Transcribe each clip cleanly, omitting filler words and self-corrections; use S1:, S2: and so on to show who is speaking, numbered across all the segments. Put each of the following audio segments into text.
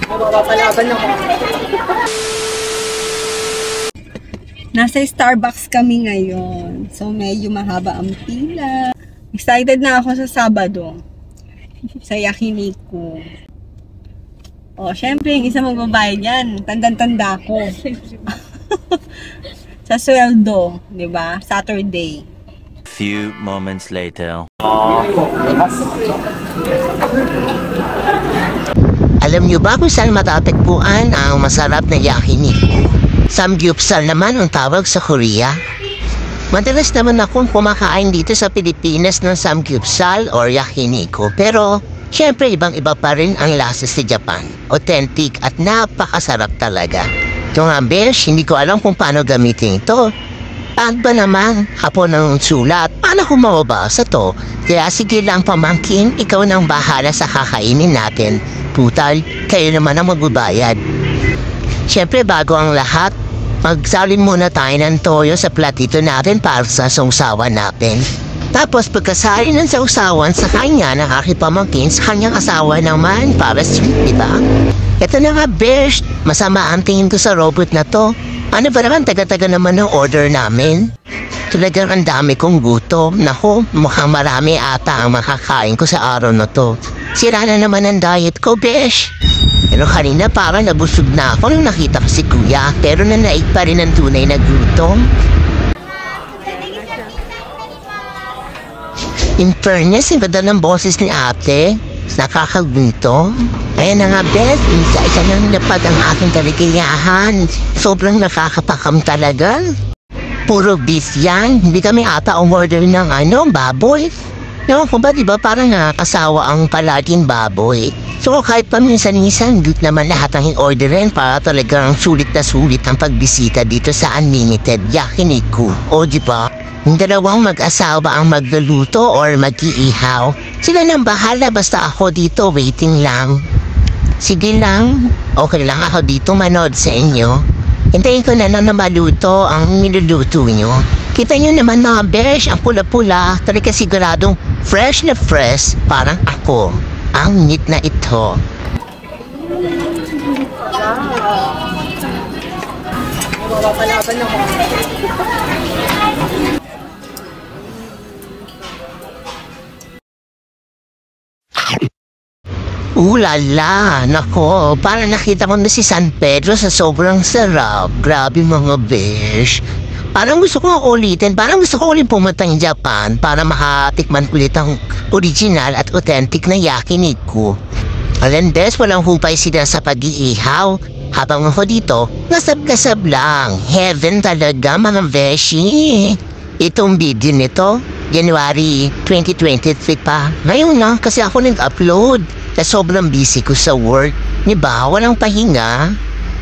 S1: Mapapalaban ako. Nasa Starbucks kami ngayon. So, medyo mahaba ang pila. Excited na ako sa Sabado. Sa Yakiniku. O, syempre, yung isa magbabayad yan. Tandang-tanda ko. Sa sweldo, di ba? Saturday.
S2: Few moments later.
S3: Alam niyo ba kung saan matatagpuan ang masarap na yakiniku? Samgyupsal naman ang tawag sa Korea. Madalas naman akong kumakain dito sa Pilipinas ng samgyupsal or yakiniku. Pero, syempre ibang-iba pa rin ang lasa sa Japan. Authentic at napakasarap talaga. Ito nga besh, hindi ko alam kung paano gamitin ito. Paano ba naman? Hapon ng sulat. Paano kung mababasa to? Kaya sige lang pamangkin, ikaw nang bahala sa kakainin natin. Putal, kayo naman ang magbabayad. Siyempre bago ang lahat, magsalin muna tayo ng toyo sa platito natin para sa sausawan natin. Tapos pagkasalin ng sausawan sa kanya ng aking pamangkin sa kanyang asawa naman para sweet, diba? Ito na nga besh, masama ang tingin ko sa robot na to. Ano ba naman taga-taga naman ng order namin? Talagang ang dami kong gutom. Naku, mukhang marami ata ang makakain ko sa araw na to. Sira na naman ang diet ko, besh. Pero kanina parang nabusog na ako nung nakita ko si kuya. Pero nanaig pa rin ang tunay na gutom. In fairness, iba daw ng boses ni ate. Nakakagutom. Ayan na nga, Beth. Isa nang napag ang aking kaligayahan. Sobrang nakakapakam talaga. Puro beef yan. Hindi kami ata umorder ng baboy. Ewan ko ba, diba parang nakakasawa ang palaging baboy. So kahit paminsan-minsan, good naman lahat ang in-orderin para talagang sulit na sulit ang pagbisita dito sa Unlimited Yakiniku. O diba, yung dalawang mag-asawa ang magluluto or mag-iihaw. Sila nang bahala basta ako dito waiting lang. Sige lang, okay lang ako dito manood sa inyo. Hintayin ko na lang na maluto ang niluluto nyo. Kita nyo naman mga besh, ang pula-pula, talaga siguradong fresh na fresh, parang ako. Ang neat na ito.
S1: Mapapalaban ako.
S3: Lala, nako, parang nakita ko na si San Pedro sa sobrang sarap. Grabe mga besh. Parang gusto ko ulitin, parang gusto ko ulit pumunta ng Japan para makatikman ulit ang original at authentic na yakiniku. Alam besh, walang hupay sila sa pag-iihaw. Habang ako dito, nasab-nasab lang. Heaven talaga mga beshi. Itong video nito, January 2023 pa. Ngayon na, kasi ako nag-upload. Sobrang busy ko sa work. Diba, walang pahinga.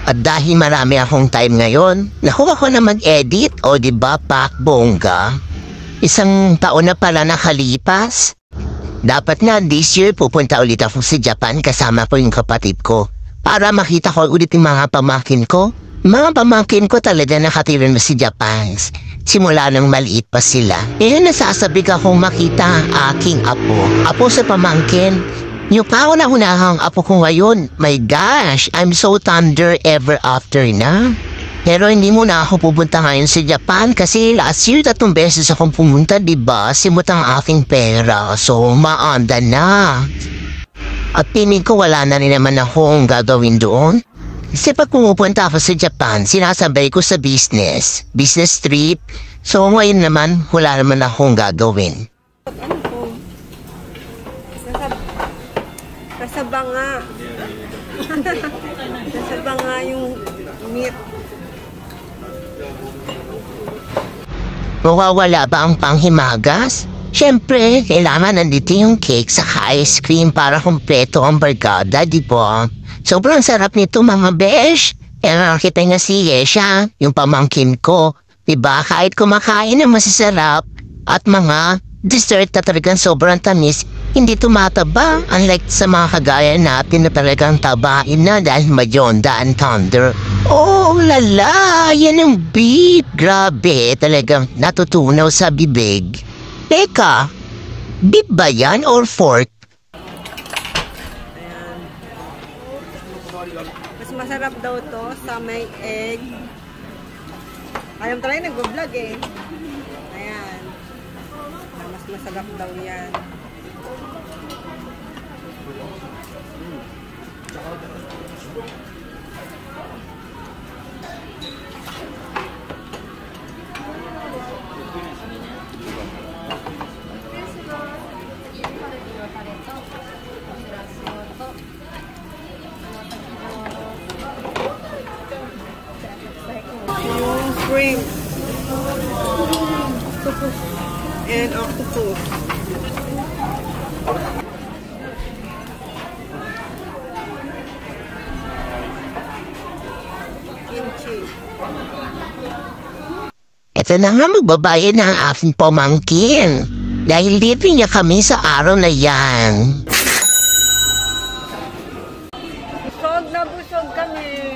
S3: At dahil marami akong time ngayon, nakuha ko na mag-edit. O diba, pak bongga. Isang taon na pala nakalipas. Dapat na this year pupunta ulit ako sa Japan kasama ko yung kapatid ko. Para makita ko ulit yung mga pamangkin ko. Mga pamangkin ko talaga nakatira na si Japan. Simula nang maliit pa sila. Ngayon nasasabik akong makita ang aking apo. Apo sa pamangkin. Yung kauna-unahang apo ko ngayon, my gosh, I'm so tender ever after na. Pero hindi muna ako pupunta ngayon sa Japan kasi last year 3 beses akong pumunta, diba? Simut ang aking pera, so maanda na. At piling ko wala na rin naman akong gagawin doon. Kasi pag pumupunta ako sa Japan, sinasabay ko sa business trip. So ngayon naman, wala naman akong gagawin.
S1: Kasabanga. Kasabanga yung meat.
S3: Mawawala ba ang panghimagas? Siyempre, kailangan nandito yung cake sa ice cream para kumpleto ang barkada, di ba? Sobrang sarap nito mga besh. Nakakita nga si Yesha, yung pamangkin ko. Diba, kahit kumakain ng masasarap at mga dessert na talagang sobrang tamis, hindi tumataba. Unlike sa mga kagaya natin na talagang tabain na dahil majonda and thunder. Oh, lala! Yan ang beef! Grabe, talagang natutunaw sa bibig. Teka, beef ba yan or fork?
S1: Mas masarap daw to sa may egg. Alam talaga nag-vlog eh. Ayan. Mas masarap daw yan. Yung shrimp and octopus. Kimchi.
S3: Ito na nga magbabayad ng aking pamangkin. Dahil libre niya kami sa araw na yan.
S1: Busog na busog kami.